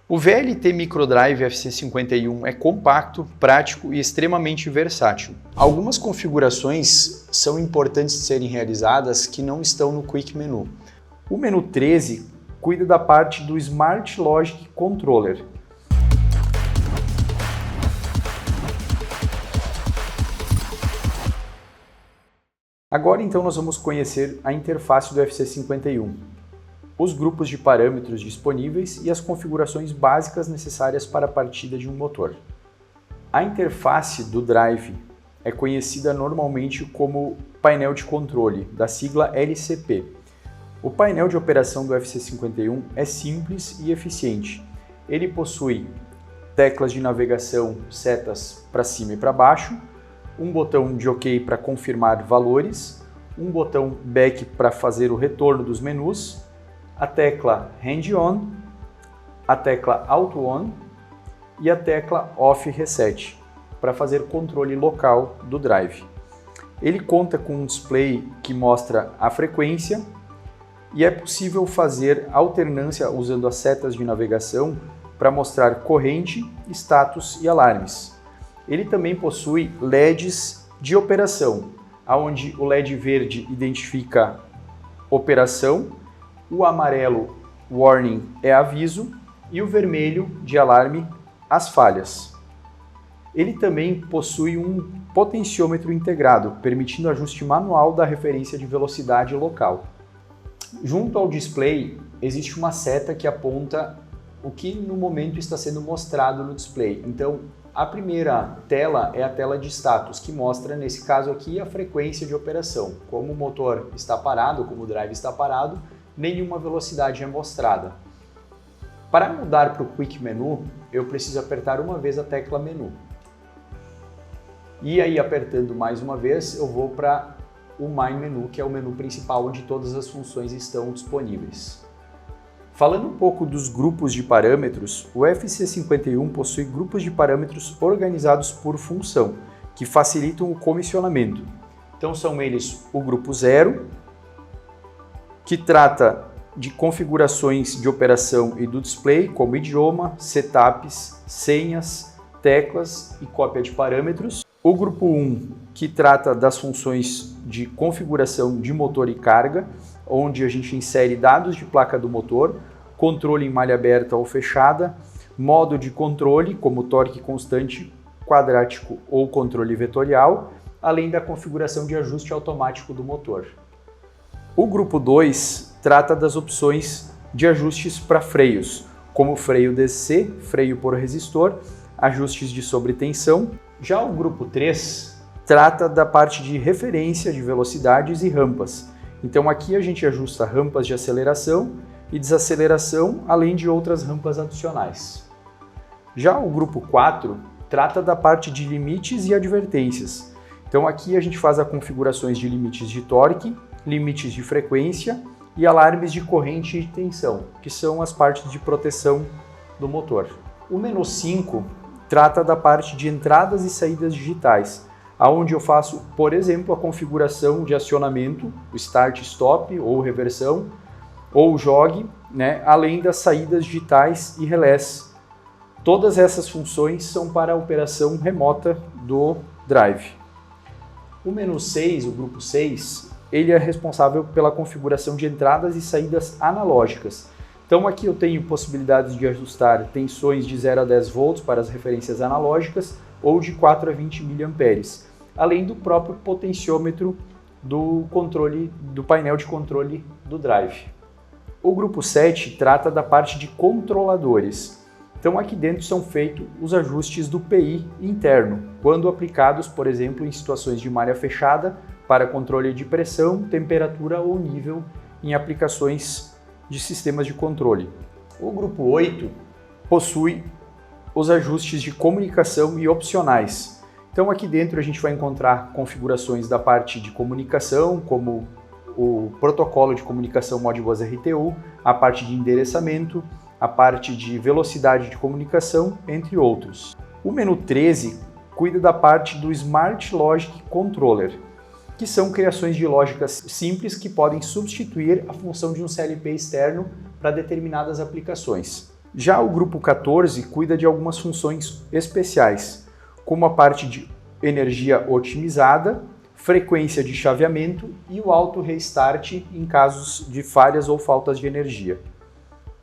O VLT Microdrive FC51 é compacto, prático e extremamente versátil. Algumas configurações são importantes de serem realizadas que não estão no Quick Menu. O menu 13 cuida da parte do Smart Logic Controller. Agora então nós vamos conhecer a interface do FC51. Os grupos de parâmetros disponíveis e as configurações básicas necessárias para a partida de um motor. A interface do drive é conhecida normalmente como painel de controle, da sigla LCP. O painel de operação do FC51 é simples e eficiente. Ele possui teclas de navegação, setas para cima e para baixo, um botão de OK para confirmar valores, um botão Back para fazer o retorno dos menus, a tecla Hand On, a tecla Auto On e a tecla Off Reset para fazer controle local do drive. Ele conta com um display que mostra a frequência e é possível fazer alternância usando as setas de navegação para mostrar corrente, status e alarmes. Ele também possui LEDs de operação, onde o LED verde identifica operação, o amarelo, warning, é aviso, e o vermelho, de alarme, as falhas. Ele também possui um potenciômetro integrado, permitindo ajuste manual da referência de velocidade local. Junto ao display, existe uma seta que aponta o que no momento está sendo mostrado no display. Então, a primeira tela é a tela de status, que mostra, nesse caso aqui, a frequência de operação. Como o motor está parado, como o drive está parado, nenhuma velocidade é mostrada. Para mudar para o Quick Menu, eu preciso apertar uma vez a tecla Menu. E aí, apertando mais uma vez, eu vou para o Main Menu, que é o menu principal onde todas as funções estão disponíveis. Falando um pouco dos grupos de parâmetros, o FC51 possui grupos de parâmetros organizados por função, que facilitam o comissionamento. Então são eles o grupo 0, que trata de configurações de operação e do display, como idioma, setups, senhas, teclas e cópia de parâmetros. O grupo 1, que trata das funções de configuração de motor e carga, onde a gente insere dados de placa do motor, controle em malha aberta ou fechada, modo de controle, como torque constante, quadrático ou controle vetorial, além da configuração de ajuste automático do motor. O grupo 2 trata das opções de ajustes para freios, como freio DC, freio por resistor, ajustes de sobretensão. Já o grupo 3 trata da parte de referência de velocidades e rampas. Então aqui a gente ajusta rampas de aceleração e desaceleração, além de outras rampas adicionais. Já o grupo 4 trata da parte de limites e advertências. Então aqui a gente faz as configurações de limites de torque, limites de frequência e alarmes de corrente e tensão, que são as partes de proteção do motor. O menu 5 trata da parte de entradas e saídas digitais, onde eu faço, por exemplo, a configuração de acionamento, o start, stop ou reversão, ou jog, além das saídas digitais e relés. Todas essas funções são para a operação remota do drive. O menu 6, o grupo 6, ele é responsável pela configuração de entradas e saídas analógicas. Então aqui eu tenho possibilidades de ajustar tensões de 0 a 10 volts para as referências analógicas ou de 4 a 20 mA, além do próprio potenciômetro do controle do painel de controle do drive. O grupo 7 trata da parte de controladores. Então aqui dentro são feitos os ajustes do PI interno, quando aplicados, por exemplo, em situações de malha fechada, para controle de pressão, temperatura ou nível em aplicações de sistemas de controle. O grupo 8 possui os ajustes de comunicação e opcionais. Então aqui dentro a gente vai encontrar configurações da parte de comunicação, como o protocolo de comunicação Modbus RTU, a parte de endereçamento, a parte de velocidade de comunicação, entre outros. O menu 13 cuida da parte do Smart Logic Controller, que são criações de lógicas simples que podem substituir a função de um CLP externo para determinadas aplicações. Já o grupo 14 cuida de algumas funções especiais, como a parte de energia otimizada, frequência de chaveamento e o auto restart em casos de falhas ou faltas de energia.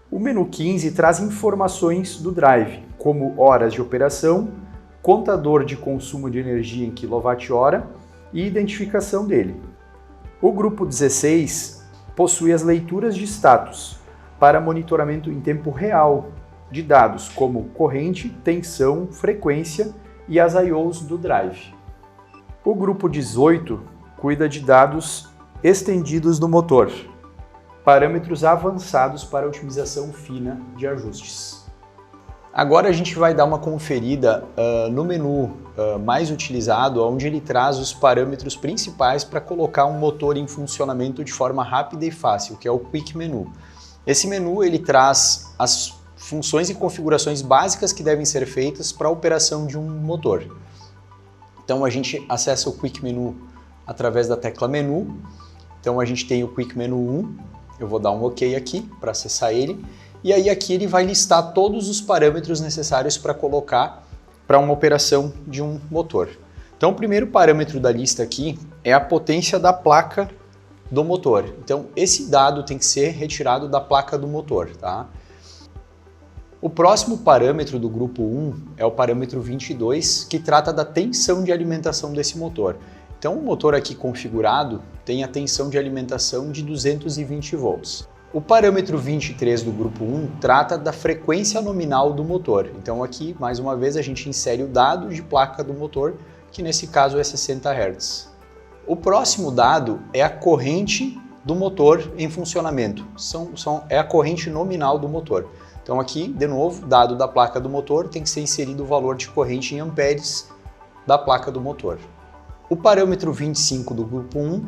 O menu 15 traz informações do drive, como horas de operação, contador de consumo de energia em kWh e identificação dele. O grupo 16 possui as leituras de status para monitoramento em tempo real de dados como corrente, tensão, frequência e as I/Os do drive. O grupo 18 cuida de dados estendidos do motor, parâmetros avançados para otimização fina de ajustes. Agora a gente vai dar uma conferida no menu mais utilizado, onde ele traz os parâmetros principais para colocar um motor em funcionamento de forma rápida e fácil, que é o Quick Menu. Esse menu ele traz as funções e configurações básicas que devem ser feitas para a operação de um motor. Então a gente acessa o Quick Menu através da tecla Menu. Então a gente tem o Quick Menu 1, eu vou dar um OK aqui para acessar ele. E aí aqui ele vai listar todos os parâmetros necessários para colocar para uma operação de um motor. Então o primeiro parâmetro da lista aqui é a potência da placa do motor. Então esse dado tem que ser retirado da placa do motor, tá? O próximo parâmetro do grupo 1 é o parâmetro 22, que trata da tensão de alimentação desse motor. Então o motor aqui configurado tem a tensão de alimentação de 220 volts. O parâmetro 23 do grupo 1 trata da frequência nominal do motor. Então aqui, mais uma vez, a gente insere o dado de placa do motor, que nesse caso é 60 Hz. O próximo dado é a corrente do motor em funcionamento. É a corrente nominal do motor. Então aqui, de novo, dado da placa do motor, tem que ser inserido o valor de corrente em amperes da placa do motor. O parâmetro 25 do grupo 1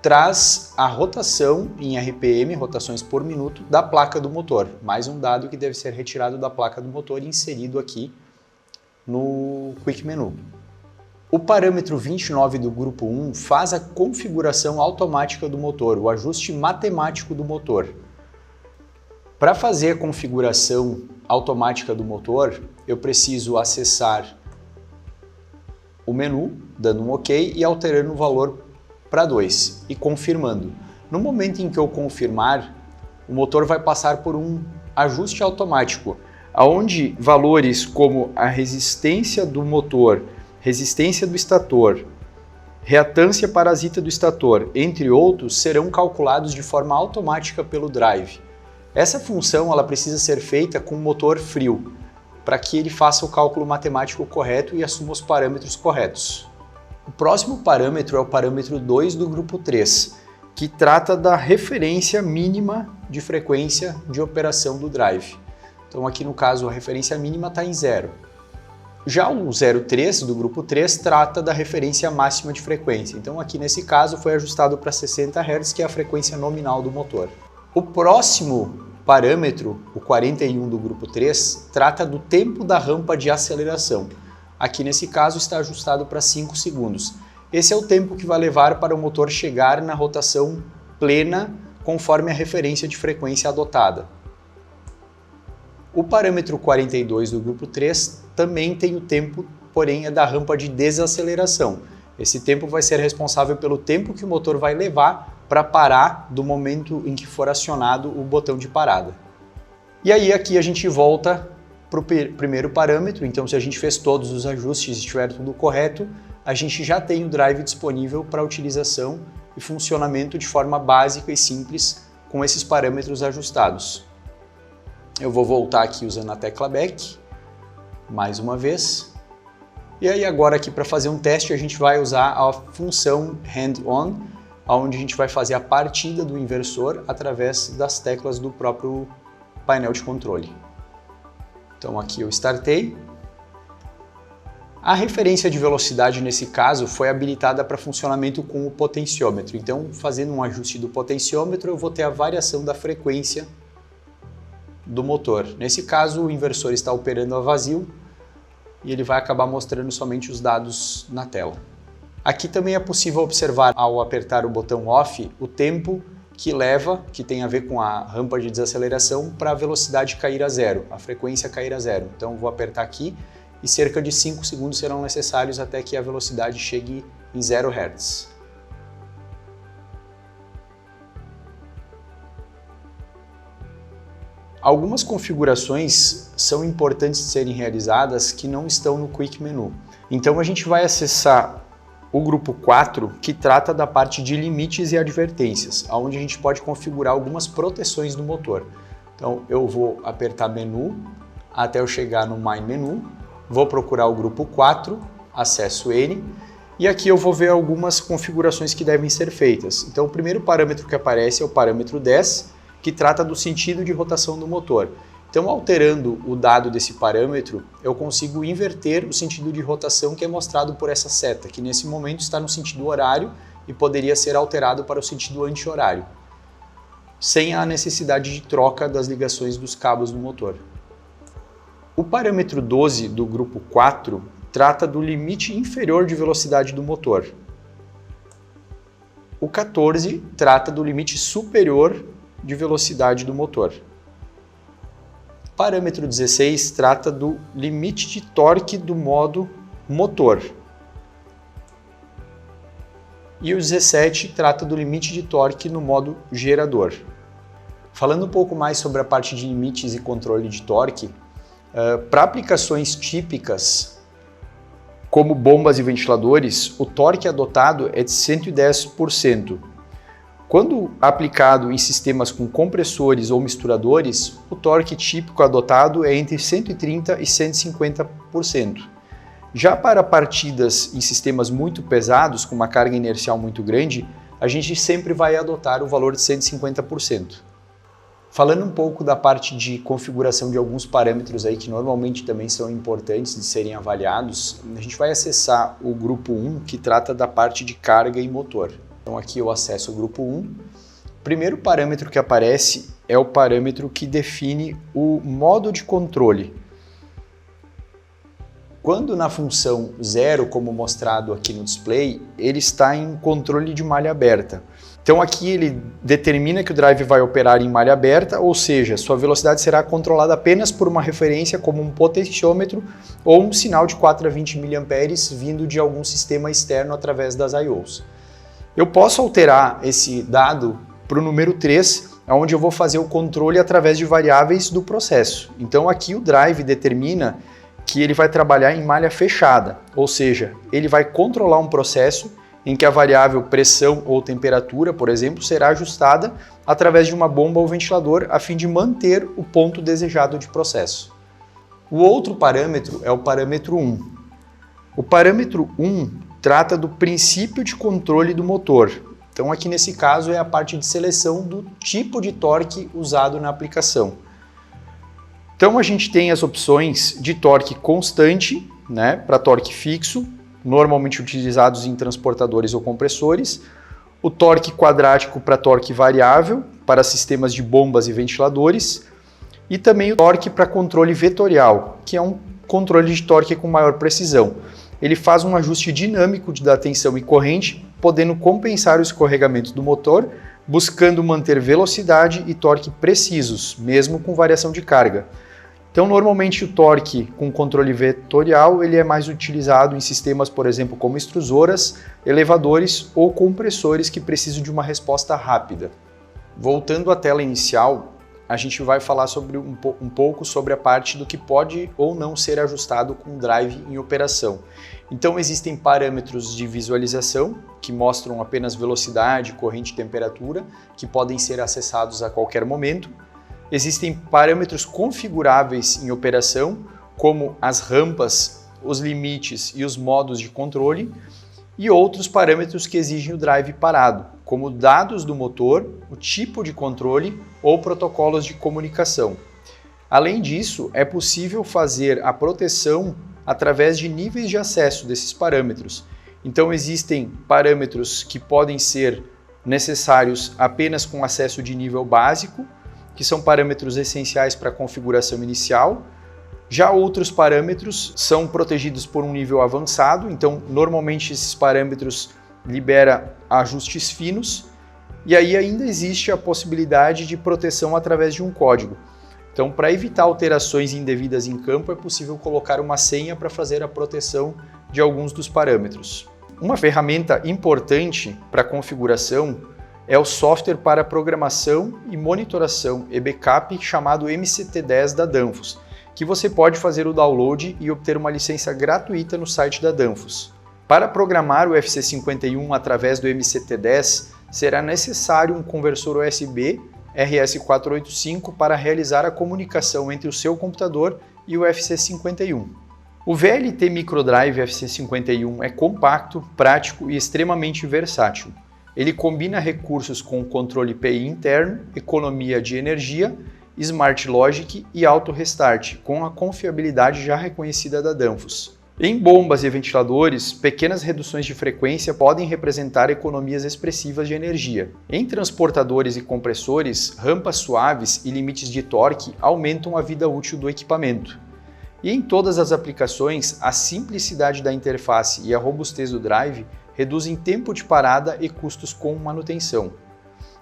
traz a rotação em RPM, rotações por minuto, da placa do motor. Mais um dado que deve ser retirado da placa do motor e inserido aqui no Quick Menu. O parâmetro 29 do grupo 1 faz a configuração automática do motor, o ajuste matemático do motor. Para fazer a configuração automática do motor, eu preciso acessar o menu, dando um OK e alterando o valor para 2 e confirmando. No momento em que eu confirmar, o motor vai passar por um ajuste automático, onde valores como a resistência do motor, resistência do estator, reatância parasita do estator, entre outros, serão calculados de forma automática pelo drive. Essa função ela precisa ser feita com o motor frio, para que ele faça o cálculo matemático correto e assuma os parâmetros corretos. O próximo parâmetro é o parâmetro 2 do grupo 3, que trata da referência mínima de frequência de operação do drive. Então aqui no caso a referência mínima está em 0. Já o 03 do grupo 3 trata da referência máxima de frequência. Então aqui nesse caso foi ajustado para 60 Hz, que é a frequência nominal do motor. O próximo parâmetro, o 41 do grupo 3, trata do tempo da rampa de aceleração. Aqui nesse caso está ajustado para 5 segundos. Esse é o tempo que vai levar para o motor chegar na rotação plena conforme a referência de frequência adotada. O parâmetro 42 do grupo 3 também tem o tempo, porém é da rampa de desaceleração. Esse tempo vai ser responsável pelo tempo que o motor vai levar para parar do momento em que for acionado o botão de parada. E aí aqui a gente volta para o primeiro parâmetro. Então se a gente fez todos os ajustes e estiver tudo correto, a gente já tem o drive disponível para utilização e funcionamento de forma básica e simples com esses parâmetros ajustados. Eu vou voltar aqui usando a tecla Back, mais uma vez. E aí agora aqui para fazer um teste a gente vai usar a função Hand-On, onde a gente vai fazer a partida do inversor através das teclas do próprio painel de controle. Então aqui eu startei. A referência de velocidade nesse caso foi habilitada para funcionamento com o potenciômetro. Então, fazendo um ajuste do potenciômetro, eu vou ter a variação da frequência do motor. Nesse caso, o inversor está operando a vazio e ele vai acabar mostrando somente os dados na tela. Aqui também é possível observar, ao apertar o botão OFF, o tempo que tem a ver com a rampa de desaceleração, para a velocidade cair a zero, a frequência cair a zero. Então vou apertar aqui e cerca de 5 segundos serão necessários até que a velocidade chegue em 0 Hz. Algumas configurações são importantes de serem realizadas que não estão no Quick Menu. Então a gente vai acessar o grupo 4, que trata da parte de limites e advertências, onde a gente pode configurar algumas proteções do motor. Então eu vou apertar menu até eu chegar no My Menu, vou procurar o grupo 4, acesso ele, e aqui eu vou ver algumas configurações que devem ser feitas. Então o primeiro parâmetro que aparece é o parâmetro 10, que trata do sentido de rotação do motor. Então, alterando o dado desse parâmetro, eu consigo inverter o sentido de rotação que é mostrado por essa seta, que nesse momento está no sentido horário e poderia ser alterado para o sentido anti-horário, sem a necessidade de troca das ligações dos cabos do motor. O parâmetro 12 do grupo 4 trata do limite inferior de velocidade do motor. O 14 trata do limite superior de velocidade do motor. Parâmetro 16 trata do limite de torque do modo motor. E o 17 trata do limite de torque no modo gerador. Falando um pouco mais sobre a parte de limites e controle de torque, para aplicações típicas, como bombas e ventiladores, o torque adotado é de 110%. Quando aplicado em sistemas com compressores ou misturadores, o torque típico adotado é entre 130% e 150%. Já para partidas em sistemas muito pesados, com uma carga inercial muito grande, a gente sempre vai adotar o valor de 150%. Falando um pouco da parte de configuração de alguns parâmetros aí que normalmente também são importantes de serem avaliados, a gente vai acessar o grupo 1, que trata da parte de carga e motor. Então aqui eu acesso o grupo 1. O primeiro parâmetro que aparece é o parâmetro que define o modo de controle. Quando na função 0, como mostrado aqui no display, ele está em controle de malha aberta. Então aqui ele determina que o drive vai operar em malha aberta, ou seja, sua velocidade será controlada apenas por uma referência como um potenciômetro ou um sinal de 4 a 20 mA vindo de algum sistema externo através das I/Os. Eu posso alterar esse dado para o número 3, onde eu vou fazer o controle através de variáveis do processo. Então aqui o drive determina que ele vai trabalhar em malha fechada, ou seja, ele vai controlar um processo em que a variável pressão ou temperatura, por exemplo, será ajustada através de uma bomba ou ventilador a fim de manter o ponto desejado de processo. O outro parâmetro é o parâmetro 1. O parâmetro 1 trata do princípio de controle do motor. Então aqui nesse caso é a parte de seleção do tipo de torque usado na aplicação. Então a gente tem as opções de torque constante, para torque fixo, normalmente utilizados em transportadores ou compressores, o torque quadrático para torque variável, para sistemas de bombas e ventiladores, e também o torque para controle vetorial, que é um controle de torque com maior precisão. Ele faz um ajuste dinâmico da tensão e corrente, podendo compensar o escorregamento do motor, buscando manter velocidade e torque precisos, mesmo com variação de carga. Então, normalmente o torque com controle vetorial ele é mais utilizado em sistemas, por exemplo, como extrusoras, elevadores ou compressores que precisam de uma resposta rápida. Voltando à tela inicial, a gente vai falar sobre um pouco sobre a parte do que pode ou não ser ajustado com o drive em operação. Então existem parâmetros de visualização que mostram apenas velocidade, corrente e temperatura, que podem ser acessados a qualquer momento. Existem parâmetros configuráveis em operação, como as rampas, os limites e os modos de controle, e outros parâmetros que exigem o drive parado, como dados do motor, o tipo de controle ou protocolos de comunicação. Além disso, é possível fazer a proteção através de níveis de acesso desses parâmetros. Então existem parâmetros que podem ser necessários apenas com acesso de nível básico, que são parâmetros essenciais para a configuração inicial. Já outros parâmetros são protegidos por um nível avançado, então normalmente esses parâmetros liberam ajustes finos, E aí ainda existe a possibilidade de proteção através de um código. Então, para evitar alterações indevidas em campo, é possível colocar uma senha para fazer a proteção de alguns dos parâmetros. Uma ferramenta importante para configuração é o software para programação e monitoração e backup chamado MCT10 da Danfoss, que você pode fazer o download e obter uma licença gratuita no site da Danfoss. Para programar o FC51 através do MCT10, será necessário um conversor USB RS485 para realizar a comunicação entre o seu computador e o FC51. O VLT Microdrive FC51 é compacto, prático e extremamente versátil. Ele combina recursos com controle PI interno, economia de energia, Smart Logic e Auto Restart, com a confiabilidade já reconhecida da Danfoss. Em bombas e ventiladores, pequenas reduções de frequência podem representar economias expressivas de energia. Em transportadores e compressores, rampas suaves e limites de torque aumentam a vida útil do equipamento. E em todas as aplicações, a simplicidade da interface e a robustez do drive reduzem tempo de parada e custos com manutenção.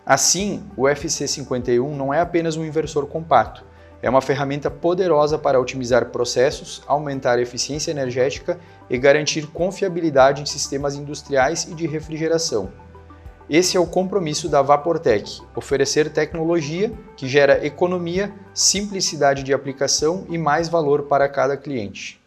Assim, o FC51 não é apenas um inversor compacto, é uma ferramenta poderosa para otimizar processos, aumentar a eficiência energética e garantir confiabilidade em sistemas industriais e de refrigeração. Esse é o compromisso da Vaportec, oferecer tecnologia que gera economia, simplicidade de aplicação e mais valor para cada cliente.